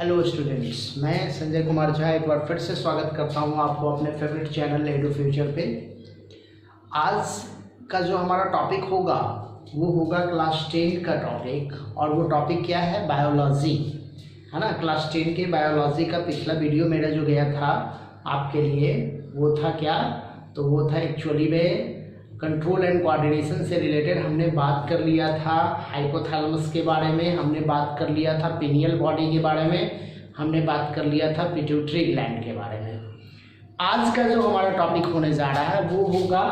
Hello students, मैं संजय कुमार झा एक बार फिर से स्वागत करता हूं आपको अपने फेवरेट चैनल एडू फ्यूचर पे। आज का जो हमारा टॉपिक होगा वो होगा क्लास 10 का टॉपिक, और वो टॉपिक क्या है? बायोलॉजी, है ना। क्लास 10 के बायोलॉजी का पिछला वीडियो मेरा जो गया था आपके लिए, वो था क्या? तो वो था एक्चुअली में कंट्रोल एंड कोऑर्डिनेशन से रिलेटेड हमने बात कर लिया था हाइपोथैलेमस के बारे में, हमने बात कर लिया था पिनियल बॉडी के बारे में, हमने बात कर लिया था पिट्यूटरी ग्लैंड के बारे में। आज का जो हमारा टॉपिक होने जा रहा है वो होगा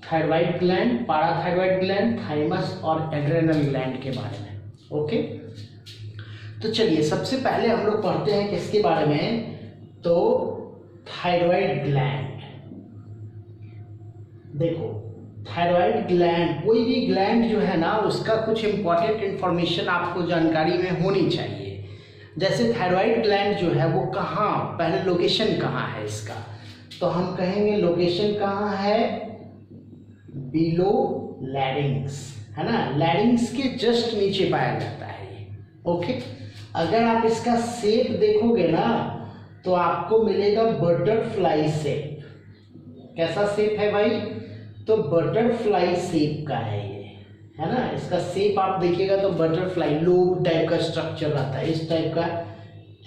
थायराइड ग्लैंड, पाराथायराइड ग्लैंड, थाइमस और एड्रेनल ग्लैंड के बारे में। ओके, तो चलिए सबसे पहले हम लोग पढ़ते हैं किसके बारे में? तो थायराइड ग्लैंड। देखो, थायराइड ग्लैंड, कोई भी ग्लैंड जो है ना उसका कुछ इंपॉर्टेंट इंफॉर्मेशन आपको जानकारी में होनी चाहिए। जैसे थायराइड ग्लैंड जो है वो कहाँ, पहले लोकेशन कहाँ है इसका? तो हम कहेंगे लोकेशन कहाँ है? बिलो लैरिंग्स, है ना। लैरिंग्स के जस्ट नीचे पाया जाता है ये। ओके, अगर आप इसका शेप देखोगे ना तो आपको मिलेगा बटरफ्लाई शेप। कैसा शेप है भाई? तो बटरफ्लाई शेप का है ये, है ना। इसका शेप आप देखिएगा तो बटरफ्लाई लोब टाइप का स्ट्रक्चर रहता है, इस टाइप का,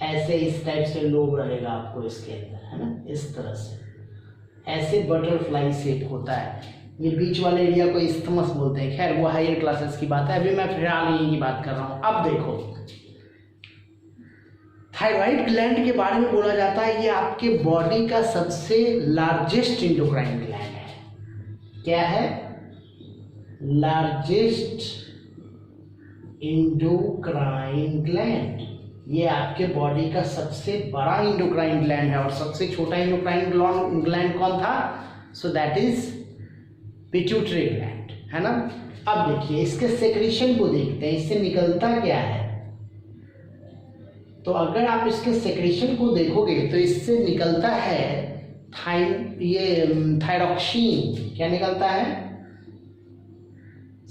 ऐसे इस टाइप से लोब रहेगा आपको इसके अंदर, है ना। इस तरह से ऐसे बटरफ्लाई शेप होता है। ये बीच वाले एरिया को इस्थमस बोलते हैं। खैर वो हायर क्लासेस की बात है, अभी मैं फिलहाल यही की बात कर रहा हूँ। अब देखो, थायराइड ग्लैंड के बारे में बोला जाता है ये आपके बॉडी का सबसे लार्जेस्ट इंडोक्राइन ग्लैंड है। क्या है? Largest endocrine gland. ये आपके बॉडी का सबसे बड़ा इंडोक्राइन ग्लैंड है। और सबसे छोटा इंडोक्राइन ग्लैंड कौन था? So that is pituitary gland, है ना। अब देखिए इसके सेक्रेशन को देखते हैं, इससे निकलता क्या है। तो अगर आप इसके सेक्रेशन को देखोगे तो इससे निकलता है थायरॉक्सिन। क्या निकलता है?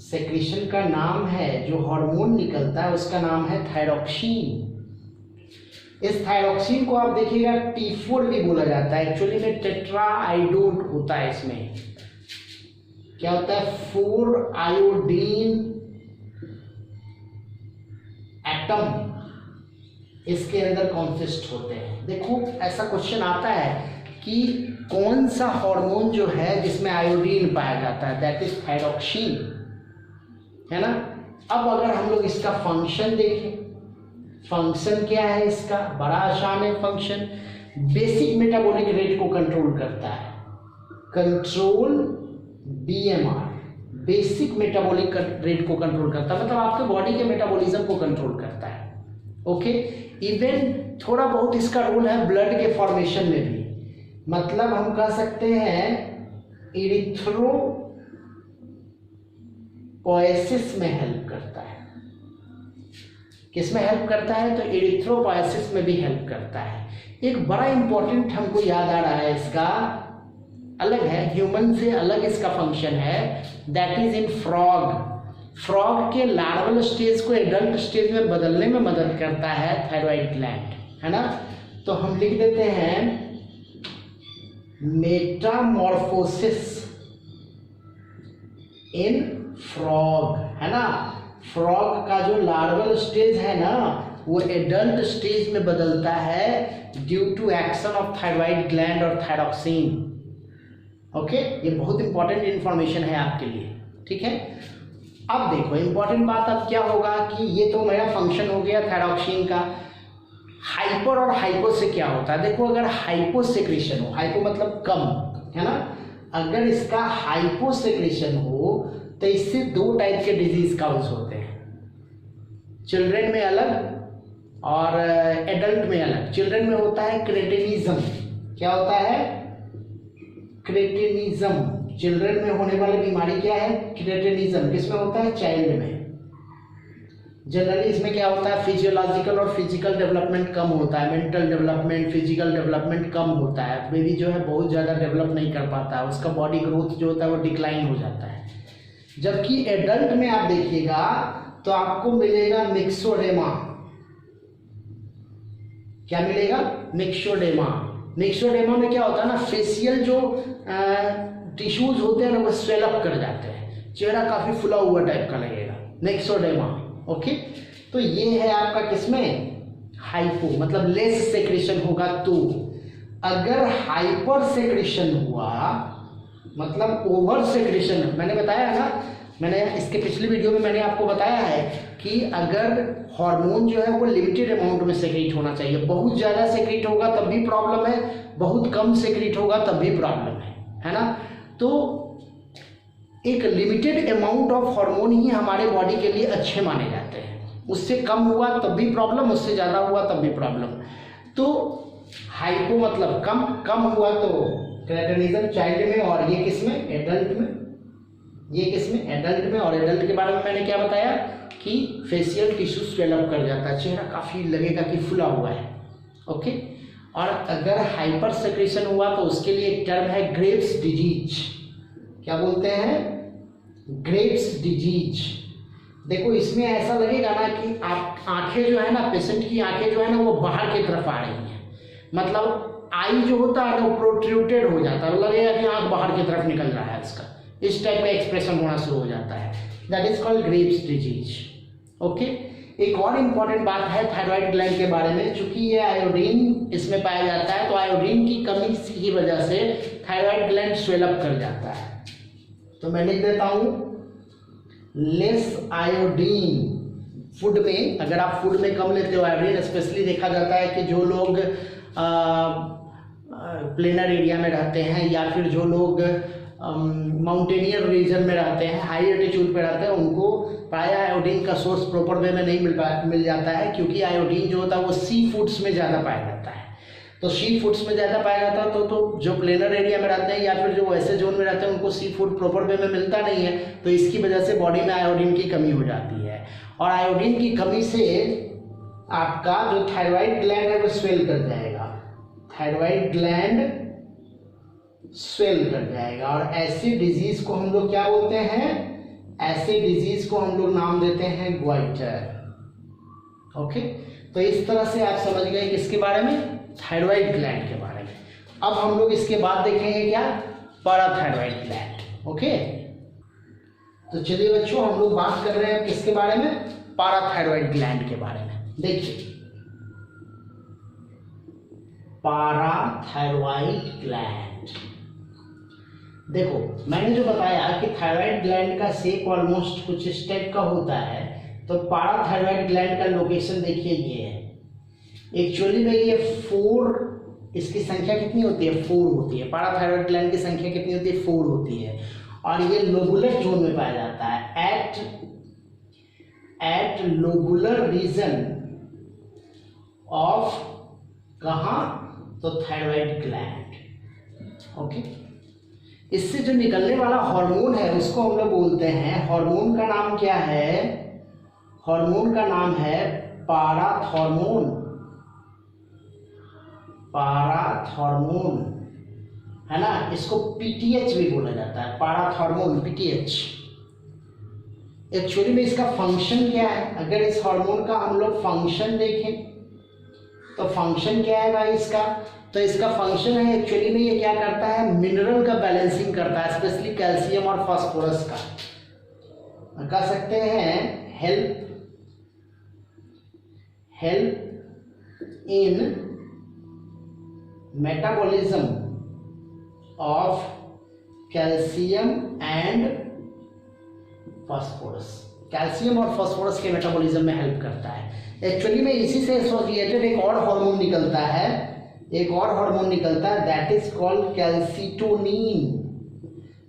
सेक्रेशन का नाम है, जो हार्मोन निकलता है उसका नाम है थायरॉक्सिन। इस थायरॉक्सिन को आप देखिएगा T4 भी बोला जाता है। एक्चुअली में टेट्रा आयोडोन होता है इसमें। क्या होता है? 4 आयोडीन एटम इसके अंदर कॉन्सिस्ट होते हैं। देखो ऐसा क्वेश्चन आता है कि कौन सा हार्मोन जो है जिसमें आयोडीन पाया जाता है? दैट इज थायरॉक्सिन, है ना। अब अगर हम लोग इसका फंक्शन देखें, फंक्शन क्या है इसका? बड़ा आसान है फंक्शन। बेसिक मेटाबॉलिक रेट को कंट्रोल करता है, control BMR, basic metabolic rate को कंट्रोल करता है, मतलब आपके बॉडी के मेटाबॉलिज्म को कंट्रोल करता है। ओके, इवन थोड़ा बहुत इसका रोल है ब्लड के फॉर्मेशन में भी। मतलब हम कह सकते हैं इरिथ्रोपोएसिस में हेल्प करता है। किस में हेल्प करता है? तो इरिथ्रोपोएसिस में भी हेल्प करता है। एक बड़ा इंपॉर्टेंट हमको याद आ रहा है, इसका अलग है, ह्यूमन से अलग इसका फंक्शन है। That is in frog. Frog के लार्वल स्टेज को एडल्ट स्टेज में बदलने में मदद करता है थायराइड ग्लैंड, है ना। तो हम लिख देते हैं मेटामॉर्फोसिस इन फ्रॉग, है ना। फ्रॉग का जो लार्वल स्टेज है ना वो एडल्ट स्टेज में बदलता है due to action of thyroid gland और थायरॉक्सिन। ओके, ये बहुत इंपॉर्टेंट इंफॉर्मेशन है आपके लिए, ठीक है। अब देखो इंपॉर्टेंट बात अब क्या होगा कि ये तो मेरा फंक्शन हो गया थायरॉक्सिन का। हाइपर और हाइपो से क्या होता है? देखो, अगर हाइपो सेक्रेशन हो, हाइपो मतलब कम, है ना। अगर इसका हाइपो सेक्रेशन हो तो इससे 2 टाइप के डिजीज काउज होते हैं, चिल्ड्रन में अलग और एडल्ट में अलग। चिल्ड्रन में होता है क्रेटिनिज्म। क्या होता है? क्रेटिनिज्म। चिल्ड्रन में होने वाली बीमारी क्या है? क्रेटिनिज्म। किसमें होता है? चाइल्ड में। जनरली इसमें क्या होता है? फिजियोलॉजिकल और फिजिकल डेवलपमेंट कम होता है, मेंटल डेवलपमेंट, फिजिकल डेवलपमेंट कम होता है। बेबी जो है बहुत ज़्यादा डेवलप नहीं कर पाता है, उसका बॉडी ग्रोथ जो होता है वो डिक्लाइन हो जाता है। जबकि एडल्ट में आप देखिएगा तो आपको मिलेगा मिक्सोडेमा, क्या मिलेगा? मिक्सोडेमा। मिक्सोडेमा में क्या होता है ना, फेशियल जो टिश्यूज होते हैं ना वो स्वेल अप कर जाते हैं, चेहरा काफी फुला हुआ टाइप का लगेगा, मिक्सोडेमा। ओके, तो ये है आपका किसमें? हाइपो, मतलब लेस सेक्रेशन होगा। तो अगर हाइपर सेक्रेशन हुआ मतलब ओवर सेक्रेशन, मैंने बताया है ना, मैंने इसके पिछले वीडियो में मैंने आपको बताया है कि अगर हार्मोन जो है वो लिमिटेड अमाउंट में सेक्रेट होना चाहिए, बहुत ज़्यादा सेक्रेट होगा तब भी प्रॉब्लम है, बहुत कम सेक्रेट होगा तब भी प्रॉब्लम है ना। तो एक लिमिटेड अमाउंट ऑफ हार्मोन ही हमारे बॉडी के लिए अच्छे माने जाते हैं, उससे कम हुआ तब भी प्रॉब्लम, उससे ज़्यादा हुआ तब भी प्रॉब्लम। तो हाइपो मतलब कम, कम हुआ तो क्रेटिनिज्म चाइल्ड में, और ये किसमें? एडल्ट में। ये किसमें? एडल्ट में। और एडल्ट के बारे में मैंने क्या बताया कि फेशियल टिश्यू स्वेल अप कर जाता है, चेहरा काफ़ी लगेगा कि फुला हुआ है। ओके, और अगर हाइपर सेक्रेशन हुआ तो उसके लिए एक टर्म है ग्रेव्स डिजीज। क्या बोलते हैं? Graves disease. देखो इसमें ऐसा लगेगा ना कि आप आंखें जो है ना, पेशेंट की आंखें जो है ना वो बाहर की तरफ आ रही हैं, मतलब आई जो होता है ना वो प्रोट्रूटेड हो जाता है, लगेगा कि आंख बाहर की तरफ निकल रहा है इसका, इस टाइप का एक्सप्रेशन होना शुरू हो जाता है, that is called Graves disease. Okay, एक और इम्पॉर्टेंट बात है थायराइड ग्लैंड के बारे में, चूंकि ये आयोडीन इसमें पाया जाता है तो आयोडीन की कमी की वजह से थायराइड ग्लैंड स्वेल अप कर जाता है। तो मैं लिख देता हूं लेस आयोडीन फूड में। अगर आप फूड में कम लेते हो आयोडीन, स्पेशली देखा जाता है कि जो लोग प्लेनर एरिया में रहते हैं या फिर जो लोग माउंटेनियर रीजन में रहते हैं, हाई एल्टीट्यूड पे रहते हैं, उनको प्रायः आयोडीन का सोर्स प्रॉपर वे में नहीं मिल जाता है, क्योंकि आयोडीन जो होता है वो सी फूड्स में ज़्यादा पाया जाता है। तो सी फूड्स में ज़्यादा पाया जाता है तो जो प्लेनर एरिया में रहते हैं या फिर जो ऐसे जोन में रहते हैं उनको सी फूड प्रॉपर वे में मिलता नहीं है, तो इसकी वजह से बॉडी में आयोडीन की कमी हो जाती है। और आयोडीन की कमी से आपका जो थायराइड ग्लैंड है वो स्वेल कर जाएगा, थायराइड ग्लैंड स्वेल कर जाएगा। और ऐसी डिजीज को हम लोग क्या बोलते हैं? ऐसी डिजीज को हम लोग नाम देते हैं ग्वाइटर। ओके, तो इस तरह से आप समझ गए किसके बारे में? थायराइड ग्लैंड के बारे में। अब हम लोग इसके बाद देखेंगे क्या? Parathyroid gland. ओके, तो चलिए बच्चों हम लोग बात कर रहे हैं किसके बारे में? पैराथायराइड ग्लैंड के बारे में। देखिए पैराथायराइड ग्लैंड, देखो मैंने जो बताया कि थायराइड ग्लैंड का शेप ऑलमोस्ट कुछ इस टाइप का होता है, तो पैराथायराइड ग्लैंड का लोकेशन देखिए ये है। एक्चुअली में ये 4, इसकी संख्या कितनी होती है? 4 होती है। पैराथायराइड ग्लैंड की संख्या कितनी होती है? 4 होती है। और ये लोबुलर जोन में पाया जाता है, एट लोबुलर रीजन ऑफ, कहाँ? तो थायराइड ग्लैंड। ओके, इससे जो निकलने वाला हार्मोन है उसको हम लोग बोलते हैं, हार्मोन का नाम क्या है? हार्मोन का नाम है पैराथॉर्मोन। पैराथॉर्मोन है ना, इसको पीटीएच भी बोला जाता है, पैराथॉर्मोन पीटीएच। एक्चुअली में इसका फंक्शन क्या है? अगर इस हार्मोन का हम लोग फंक्शन देखें तो फंक्शन क्या है भाई इसका? तो इसका फंक्शन है एक्चुअली में ये क्या करता है? मिनरल का बैलेंसिंग करता है, स्पेशली कैल्शियम और फास्फोरस का। कह सकते हैं help in metabolism of calcium and phosphorus. Calcium और फास्फोरस के मेटाबॉलिज्म में हेल्प करता है। एक्चुअली में इसी से एसोसिएटेड एक और हार्मोन निकलता है, दैट इज कॉल्ड कैल्सिटोनिन।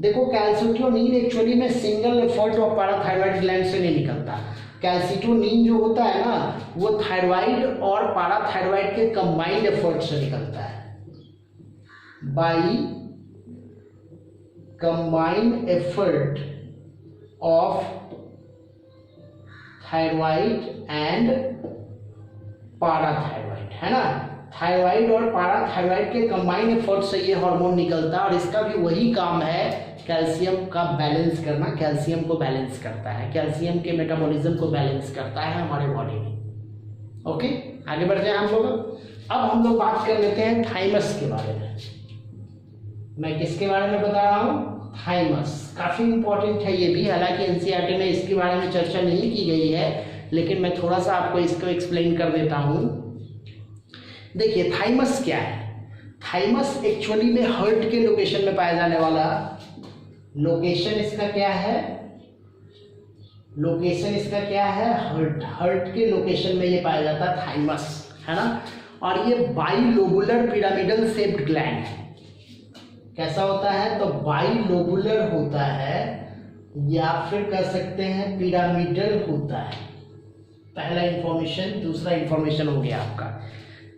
देखो कैल्सिटोनिन एक्चुअली में single effort of parathyroid gland से नहीं निकलता। कैल्सिटोनिन जो होता है ना वो थायराइड और पैराथायराइड के कंबाइंड एफर्ट से निकलता है, by combined effort of thyroid and parathyroid, है ना। थायराइड और पैराथायराइड के कंबाइंड एफर्ट से ये हार्मोन निकलता है और इसका भी वही काम है कैल्शियम का बैलेंस करना। कैल्शियम को बैलेंस करता है, कैल्शियम के मेटाबॉलिज्म को बैलेंस करता है हमारे बॉडी में। ओके, आगे बढ़ते हैं हम लोग। अब हम लोग बात कर लेते हैं थाइमस के बारे में। मैं किसके बारे में बता रहा हूँ? थाइमस। काफ़ी इंपॉर्टेंट है ये भी, हालांकि एनसीईआरटी में इसके बारे में चर्चा नहीं की गई है, लेकिन मैं थोड़ा सा आपको इसको एक्सप्लेन कर देता हूँ। देखिए थाइमस क्या है? थाइमस एक्चुअली में हार्ट के लोकेशन में पाया जाने वाला, लोकेशन इसका क्या है? लोकेशन इसका क्या है? हार्ट के लोकेशन में ये पाया जाता है थाइमस, है ना। और ये बाइलोबुलर पिरामिडल शेप्ड ग्लैंड है। कैसा होता है? तो बाइलोबुलर होता है, या फिर कह सकते हैं पिरामिडल होता है। पहला इंफॉर्मेशन। दूसरा इंफॉर्मेशन हो गया आपका।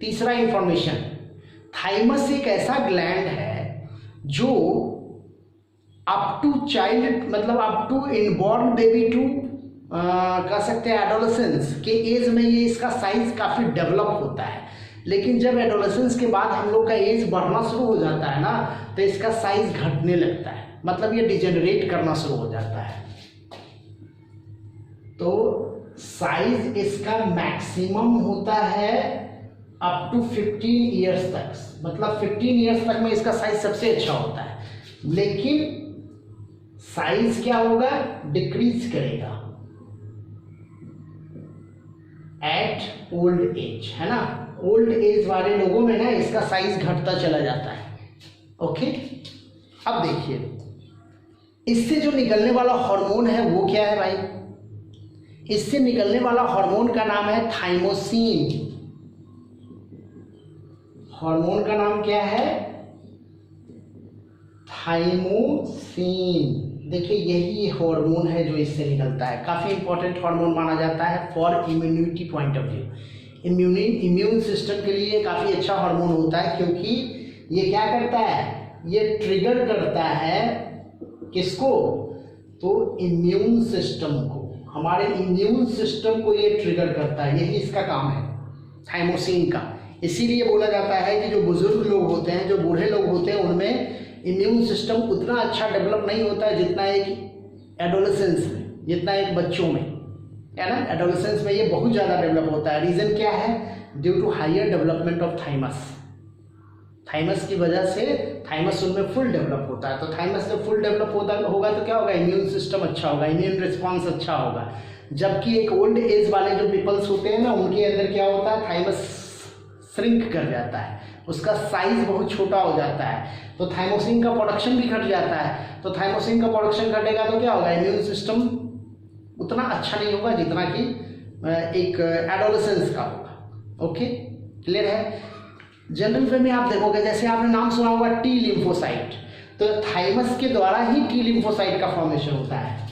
तीसरा इंफॉर्मेशन, थाइमस एक ऐसा ग्लैंड है जो अप टू चाइल्ड, मतलब up to inborn baby to कह सकते हैं एडोलेसेंस के एज में ये इसका साइज काफ़ी डेवलप होता है। लेकिन जब एडोलेसेंस के बाद हम लोग का एज बढ़ना शुरू हो जाता है ना, तो इसका साइज घटने लगता है, मतलब ये डिजेनरेट करना शुरू हो जाता है। तो साइज इसका मैक्सिमम होता है अप टू 15 ईयर्स तक, मतलब 15 ईयर्स तक में इसका साइज सबसे अच्छा होता है। लेकिन साइज क्या होगा? डिक्रीज करेगा एट ओल्ड एज, है ना। ओल्ड एज वाले लोगों में ना इसका साइज घटता चला जाता है। ओके, अब देखिए इससे जो निकलने वाला हार्मोन है वो क्या है भाई? इससे निकलने वाला हार्मोन का नाम है थाइमोसिन। हार्मोन का नाम क्या है? थाइमोसिन। देखिए यही हार्मोन है जो इससे निकलता है। काफ़ी इंपॉर्टेंट हार्मोन माना जाता है for immunity point of view. Immune system के लिए काफ़ी अच्छा हार्मोन होता है, क्योंकि ये क्या करता है? ये ट्रिगर करता है किसको? तो इम्यून सिस्टम को, हमारे इम्यून सिस्टम को ये ट्रिगर करता है। यही इसका काम है थाइमोसिन का। इसीलिए बोला जाता है कि जो बुजुर्ग लोग होते हैं, जो बूढ़े लोग होते हैं, उनमें इम्यून सिस्टम उतना अच्छा डेवलप नहीं होता है जितना एक एडोलेसेंस में, जितना एक बच्चों में, है ना। एडोलेसेंस में ये बहुत ज़्यादा डेवलप होता है। रीज़न क्या है? Due to higher development of thymus. Thymus की वजह से थाइमस उनमें फुल डेवलप होता है। तो थाइमस जब फुल डेवलप होगा तो क्या होगा? इम्यून सिस्टम अच्छा होगा, इम्यून रिस्पॉन्स अच्छा होगा। जबकि एक ओल्ड एज वाले जो पीपल्स होते हैं ना, उनके अंदर क्या होता है? थाइमस श्रिंक कर जाता है, उसका साइज बहुत छोटा हो जाता है, तो थाइमोसिन का प्रोडक्शन भी घट जाता है। तो थाइमोसिन का प्रोडक्शन घटेगा तो क्या होगा? इम्यून सिस्टम उतना अच्छा नहीं होगा जितना कि एक एडोलेसेंस का होगा। ओके, क्लियर है? जनरल वे में आप देखोगे, जैसे आपने नाम सुना होगा टी लिम्फोसाइट, तो थाइमस के द्वारा ही टी लिम्फोसाइट का फॉर्मेशन होता है।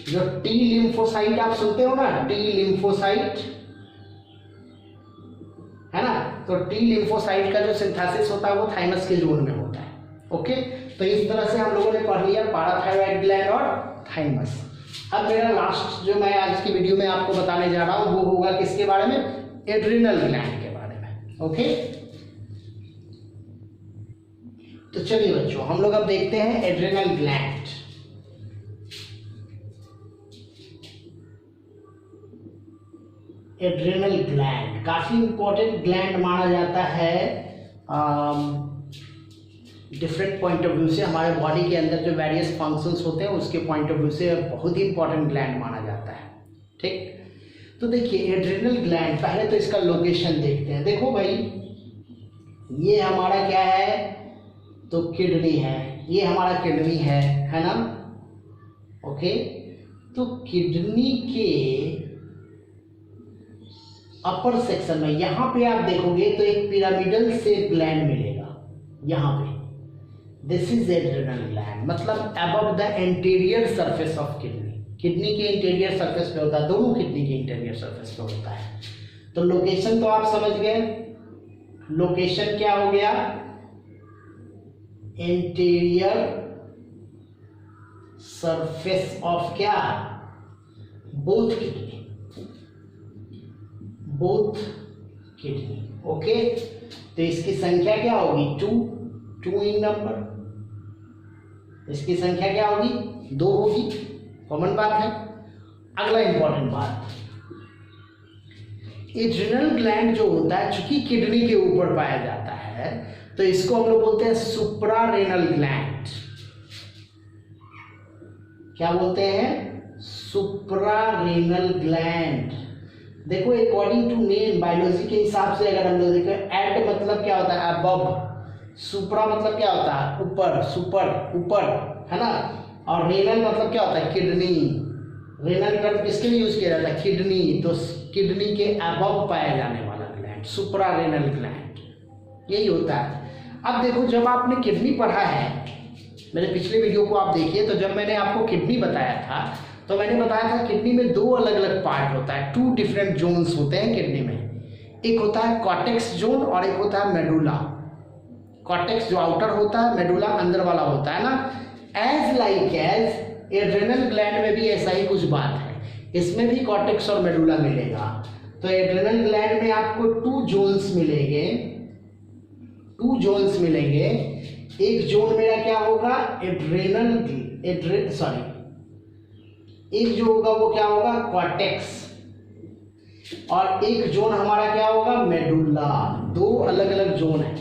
जो टी लिम्फोसाइट आप सुनते हो ना, टी लिम्फोसाइट, है ना, तो टी लिम्फोसाइट का जो सिंथेसिस होता है वो थाइमस के जोन में होता है। ओके, तो इस तरह से हम लोगों ने पढ़ लिया पाराथायरॉइड ग्लैंड और थाइमस। अब मेरा लास्ट जो मैं आज की वीडियो में आपको बताने जा रहा हूं वो होगा किसके बारे में? एड्रिनल ग्लैंड के बारे में। ओके, तो चलिए बच्चों, हम लोग अब देखते हैं एड्रिनल ग्लैंड। एड्रिनल ग्लैंड काफी इंपॉर्टेंट ग्लैंड माना जाता है डिफरेंट पॉइंट ऑफ व्यू से। हमारे बॉडी के अंदर जो वेरियस फंक्शंस होते हैं उसके पॉइंट ऑफ व्यू से बहुत ही इंपॉर्टेंट ग्लैंड माना जाता है। ठीक, तो देखिए एड्रिनल ग्लैंड, पहले तो इसका लोकेशन देखते हैं। देखो भाई, ये हमारा क्या है? तो किडनी है, ये हमारा किडनी है ना। ओके, तो किडनी के अपर सेक्शन में यहाँ पे आप देखोगे तो एक पिरामिडल शेप ग्लैंड मिलेगा यहाँ पे। दिस इज एड्रिनल ग्लैंड, मतलब above the anterior surface of kidney. Kidney के इंटीरियर सरफेस पे होता है, दोनों किडनी के इंटीरियर सरफेस पे होता है। तो लोकेशन तो आप समझ गए। लोकेशन क्या हो गया? इंटीरियर सरफेस ऑफ क्या? Both kidney, both kidney. Okay, तो इसकी संख्या क्या होगी? 2 इन नंबर। इसकी संख्या क्या होगी? 2 होगी, कॉमन बात है। अगला इंपॉर्टेंट बात, एड्रिनल ग्लैंड जो होता है चूंकि किडनी के ऊपर पाया जाता है तो इसको हम लोग बोलते हैं सुप्रारेनल ग्लैंड। क्या बोलते हैं? सुप्रारेनल ग्लैंड। देखो अकॉर्डिंग टू नेम बायोलॉजी के हिसाब से अगर हम लोग देखें, एड मतलब क्या होता है? अबव। सुप्रा मतलब क्या होता है? ऊपर, सुपर, ऊपर, है ना। और रेनल मतलब क्या होता है? किडनी। रेनल टर्म किसके लिए यूज किया जाता है? किडनी। तो किडनी के अबव पाया जाने वाला ग्लैंड सुप्रारेनल ग्लैंड, यही होता है। अब देखो जब आपने किडनी पढ़ा है, मेरे पिछले वीडियो को आप देखिए, तो जब मैंने आपको किडनी बताया था तो मैंने बताया था किडनी में दो अलग अलग पार्ट होता है, 2 डिफरेंट जोन्स होते हैं किडनी में। एक होता है कॉर्टेक्स जोन और एक होता है मेडुला। कॉर्टेक्स जो आउटर होता है, मेडुला अंदर वाला होता है ना। As like as adrenal gland में भी ऐसा ही कुछ बात है, इसमें भी कॉर्टेक्स और मेडुला मिलेगा। तो एड्रेनल ग्लैंड में आपको 2 जोन्स मिलेंगे, 2 जोन्स मिलेंगे। एक जोन मेरा क्या होगा? एक जो होगा वो क्या होगा? कॉर्टेक्स। और एक जोन हमारा क्या होगा? मेडुला। 2 अलग अलग जोन है,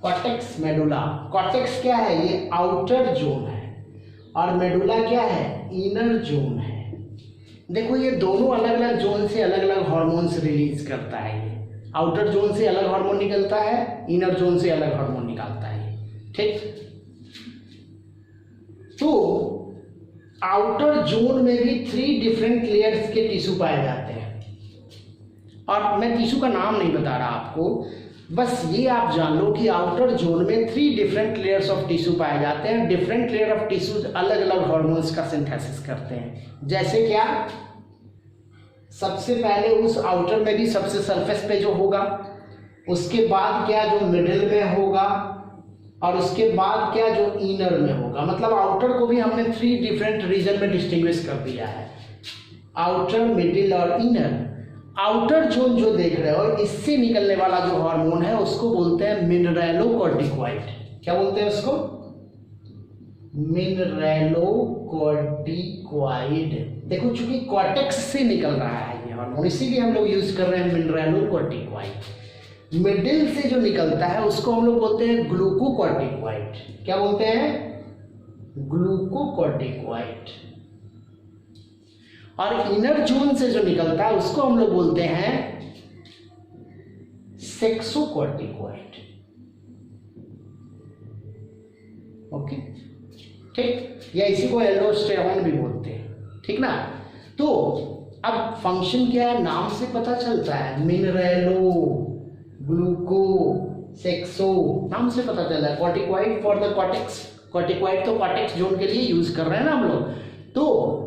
कॉर्टेक्स, मेडुला। कॉर्टेक्स क्या है? ये आउटर जोन है और मेडुला क्या है? इनर जोन है। देखो ये दोनों अलग अलग जोन से अलग अलग हार्मोन्स रिलीज करता है। ये आउटर जोन से अलग हार्मोन निकलता है, इनर जोन से अलग हार्मोन निकालता है, ठीक। तो आउटर जोन में भी 3 डिफरेंट लेयर्स के टिश्यू पाए जाते हैं। और मैं टिश्यू का नाम नहीं बता रहा आपको, बस ये आप जान लो कि आउटर जोन में 3 डिफरेंट लेयर्स ऑफ टिश्यू पाए जाते हैं। डिफरेंट लेयर ऑफ टिश्यूज अलग अलग हार्मोन्स का सिंथेसिस करते हैं। जैसे क्या? सबसे पहले उस आउटर में भी सबसे सरफेस पे जो होगा, उसके बाद क्या जो मिडिल में होगा, और उसके बाद क्या जो इनर में होगा। मतलब आउटर को भी हमने 3 डिफरेंट रीजन में डिस्टिंग्विश कर दिया है, आउटर, मिडिल और इनर। आउटर जोन जो देख रहे हो, इससे निकलने वाला जो हार्मोन है उसको बोलते हैं मिनरलोकॉर्टिकॉइड। क्या बोलते हैं उसको? मिनरलोकॉर्टिकॉइड। देखो चूंकि कॉर्टेक्स से निकल रहा है ये हार्मोन, इसीलिए हम लोग यूज कर रहे हैं मिनरलोकॉर्टिकॉइड। मिडिल से जो निकलता है उसको हम लोग बोलते हैं ग्लूकोकॉर्टिकॉइड। क्या बोलते हैं? ग्लूकोकॉर्टिकॉइड। और इनर जोन से जो निकलता है उसको हम लोग बोलते हैं सेक्सोकॉर्टिकॉइड। ओके, ठीक। या इसी को एल्डोस्टेरोन भी बोलते हैं, ठीक ना। तो अब फंक्शन क्या है? नाम से पता चलता है, मिनरेलो, ग्लूको, सेक्सो, नाम से पता चला है। Corticoid for the cortex. Corticoid तो कॉर्टेक्स जोन के लिए यूज कर रहे हैं ना हम लोग। तो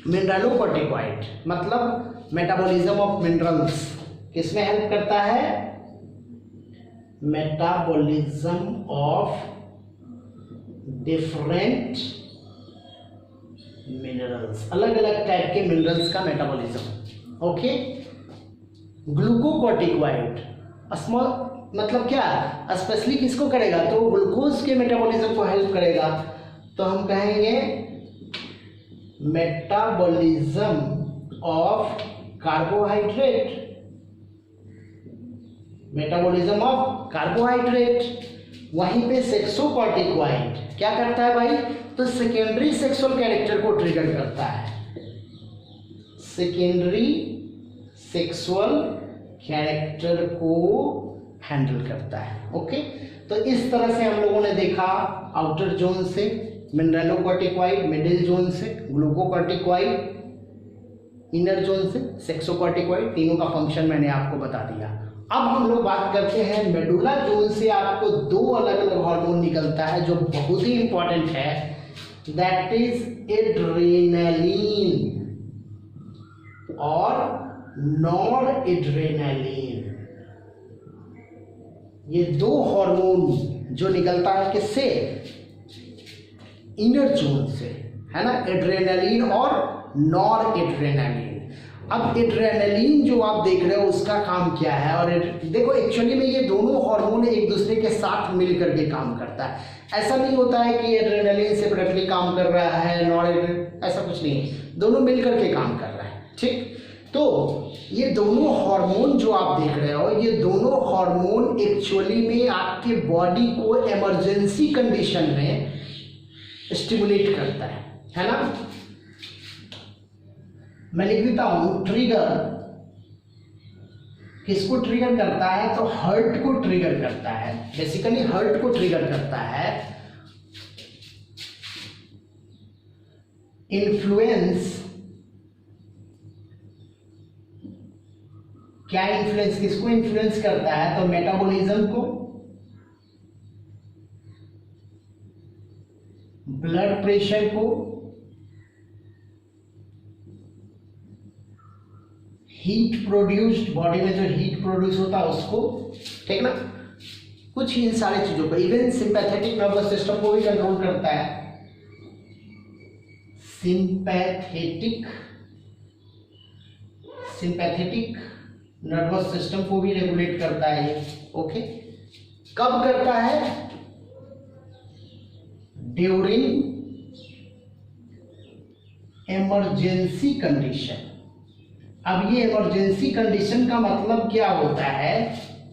मिनरलोकॉर्टिकॉइड मतलब मेटाबॉलिज्म ऑफ मिनरल्स, किसमें हेल्प करता है? मेटाबॉलिज्म ऑफ डिफरेंट मिनरल्स, अलग अलग टाइप के मिनरल्स का मेटाबॉलिज्म। ओके। ग्लूकोकॉर्टिकॉइड स्मॉल मतलब क्या? स्पेशली किसको करेगा? तो ग्लूकोज के मेटाबॉलिज्म को हेल्प करेगा। तो हम कहेंगे metabolism of carbohydrate, metabolism of carbohydrate. वहीं पे सेक्सोकॉर्टिकॉइड क्या करता है भाई? तो सेकेंडरी सेक्सुअल कैरेक्टर को ट्रिगर करता है, सेकेंडरी सेक्सुअल कैरेक्टर को हैंडल करता है। ओके, तो इस तरह से हम लोगों ने देखा आउटर जोन से मिनरलोकॉर्टिकॉइड, मिडिल जोन से ग्लूकोकॉर्टिकॉइड, इनर जोन से सेक्सोकॉर्टिकॉइड। तीनों का फंक्शन मैंने आपको बता दिया। अब हम लोग बात करते हैं मेडुला जोन से आपको 2 अलग अलग हार्मोन निकलता है जो बहुत ही इंपॉर्टेंट है, दैट इज एड्रेनालिन और नॉर एड्रेनालिन। ये 2 हार्मोन जो निकलता है किससे? इनर जोन से, है ना, एड्रेनालिन और नॉर एड्रेनालिन। अब एड्रेनालिन जो आप देख रहे हो उसका काम क्या है? और देखो एक्चुअली में ये दोनों हार्मोन एक दूसरे के साथ मिल करके काम करता है। ऐसा नहीं होता है कि एड्रेनालिन सेपरेटली काम कर रहा है, नॉर, ऐसा कुछ नहीं है, दोनों मिल करके काम कर रहा है। ठीक, तो ये दोनों हार्मोन जो आप देख रहे हो, ये दोनों हार्मोन एक्चुअली में आपके बॉडी को इमरजेंसी कंडीशन में स्टिमुलेट करता है ना। मैं लिख देता हूं, ट्रिगर किसको ट्रिगर करता है, तो हार्ट को ट्रिगर करता है, बेसिकली हार्ट को ट्रिगर करता है। इन्फ्लुएंस, क्या इन्फ्लुएंस, किसको इन्फ्लुएंस करता है, तो मेटाबॉलिज्म को, ब्लड प्रेशर को, हीट प्रोड्यूस्ड, बॉडी में जो हीट प्रोड्यूस होता है उसको, ठीक ना, कुछ इन सारी चीजों को, इवन सिंपैथेटिक नर्वस सिस्टम को भी कंट्रोल करता है। सिंपैथेटिक नर्वस सिस्टम को भी रेगुलेट करता है ये। ओके, कब करता है, ड्यूरिंग इमरजेंसी कंडीशन। अब ये इमरजेंसी कंडीशन का मतलब क्या होता है,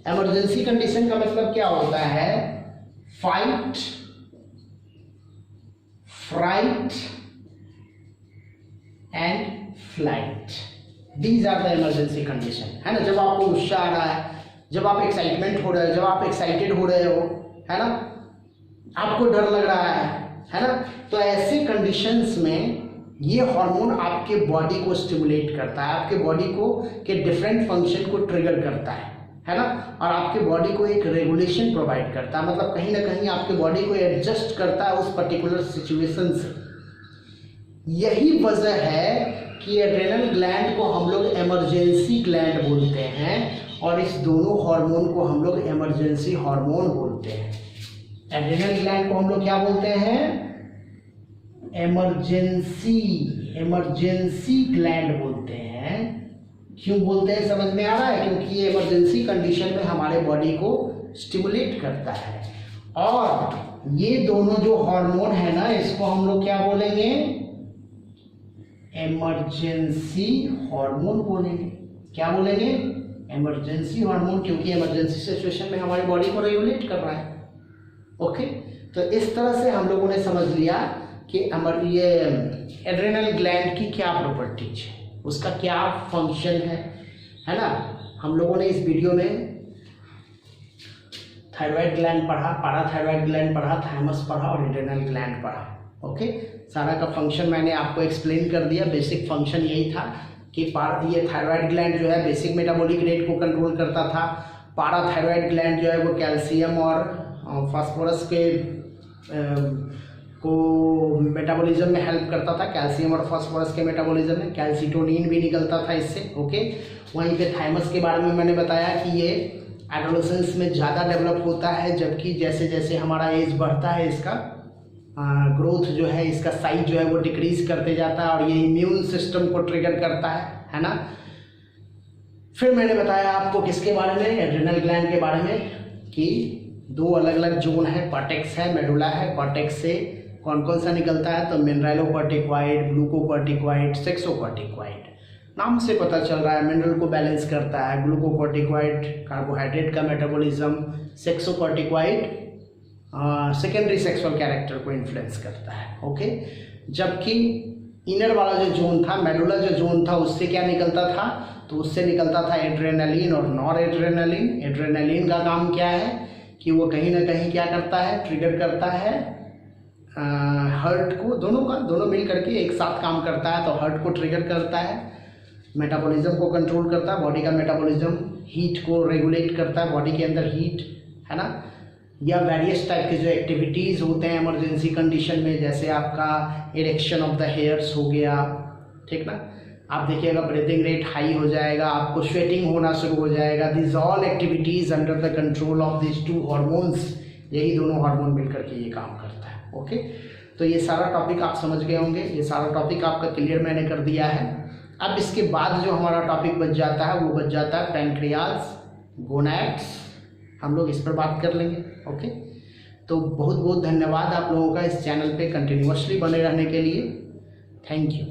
इमरजेंसी कंडीशन का मतलब क्या होता है, fight, fright and flight, these are the emergency condition, है ना। जब आपको गुस्सा आ रहा है, जब आप एक्साइटमेंट हो रहे हो, जब आप एक्साइटेड हो रहे हो, है ना, आपको डर लग रहा है ना, तो ऐसे कंडीशंस में ये हार्मोन आपके बॉडी को स्टिमुलेट करता है, आपके बॉडी को के डिफरेंट फंक्शन को ट्रिगर करता है ना, और आपके बॉडी को एक रेगुलेशन प्रोवाइड करता है, मतलब कहीं ना कहीं आपके बॉडी को एडजस्ट करता है उस पर्टिकुलर सिचुएशन से। यही वजह है कि एड्रेनल ग्लैंड को हम लोग इमरजेंसी ग्लैंड बोलते हैं और इस दोनों हार्मोन को हम लोग इमरजेंसी हार्मोन बोलते हैं। एड्रेनल ग्लैंड को हम लोग क्या बोलते हैं, इमरजेंसी ग्लैंड बोलते हैं। क्यों बोलते हैं समझ में आ रहा है, क्योंकि ये इमरजेंसी कंडीशन में हमारे बॉडी को स्टिमुलेट करता है। और ये दोनों जो हार्मोन है ना, इसको हम लोग क्या बोलेंगे, इमरजेंसी हार्मोन बोलेंगे। क्या बोलेंगे, इमरजेंसी हार्मोन, क्योंकि इमरजेंसी सिचुएशन में हमारी बॉडी को रेगुलेट कर रहा है। ओके, तो इस तरह से हम लोगों ने समझ लिया कि ये एड्रेनल ग्लैंड की क्या प्रॉपर्टीज है, उसका क्या फंक्शन है ना। हम लोगों ने इस वीडियो में थायराइड ग्लैंड पढ़ा, पाराथायराइड ग्लैंड पढ़ा, थाइमस पढ़ा और एड्रेनल ग्लैंड पढ़ा। ओके, सारा का फंक्शन मैंने आपको एक्सप्लेन कर दिया। बेसिक फंक्शन यही था कि ये थायराइड ग्लैंड जो है बेसिक मेटाबॉलिक रेट को कंट्रोल करता था। पाराथायराइड ग्लैंड जो है वो कैल्शियम और फास्फोरस के को मेटाबॉलिज्म में हेल्प करता था, कैल्शियम और फास्फोरस के मेटाबॉलिज्म में, कैल्सिटोनिन भी निकलता था इससे। ओके, वहीं पे थाइमस के बारे में मैंने बताया कि ये एडोलेसेंस में ज़्यादा डेवलप होता है, जबकि जैसे जैसे हमारा एज बढ़ता है इसका ग्रोथ जो है, इसका साइज जो है वो डिक्रीज करते जाता है और ये इम्यून सिस्टम को ट्रिगर करता है ना। फिर मैंने बताया आपको किसके बारे में, एड्रेनल ग्लैंड के बारे में, कि दो अलग अलग जोन है, कॉर्टेक्स है, मेडुला है। कॉर्टेक्स से कौन कौन सा निकलता है, तो मिनरलोकॉर्टिकॉइड, ग्लूकोकॉर्टिकॉइड, सेक्सोकॉर्टिकॉइड। नाम से पता चल रहा है, मिनरल को बैलेंस करता है, ग्लूकोकॉर्टिकॉइड कार्बोहाइड्रेट का मेटाबॉलिज्म, सेक्सोकॉर्टिकॉइड सेकेंडरी सेक्सुअल कैरेक्टर को इन्फ्लुएंस करता है। ओके, जबकि इनर वाला जो जोन था, मेडुला जो जोन था, उससे क्या निकलता था, तो उससे निकलता था एड्रेनलिन और नॉर एड्रेनलिन। एड्रेनलिन का काम क्या है कि वो कहीं ना कहीं क्या करता है, ट्रिगर करता है हार्ट को, दोनों मिल करके एक साथ काम करता है। तो हार्ट को ट्रिगर करता है, मेटाबॉलिज्म को कंट्रोल करता है, बॉडी का मेटाबॉलिज्म, हीट को रेगुलेट करता है, बॉडी के अंदर हीट, है ना, या वेरियस टाइप के जो एक्टिविटीज़ होते हैं इमरजेंसी कंडीशन में, जैसे आपका इरेक्शन ऑफ द हेयर्स हो गया, ठीक ना। आप देखिएगा ब्रीथिंग रेट हाई हो जाएगा, आपको स्वेटिंग होना शुरू हो जाएगा। This all activities under the control of this to hormones, यही दोनों हार्मोन मिलकर के ये काम करता है। ओके, तो ये सारा टॉपिक आप समझ गए होंगे, ये सारा टॉपिक आपका क्लियर मैंने कर दिया है। अब इसके बाद जो हमारा टॉपिक बच जाता है वो बच जाता है पैनक्रियाज, गोनैड्स, हम लोग इस पर बात कर लेंगे। ओके, तो बहुत बहुत धन्यवाद आप लोगों का इस चैनल पे कंटिन्यूअसली बने रहने के लिए। Thank you.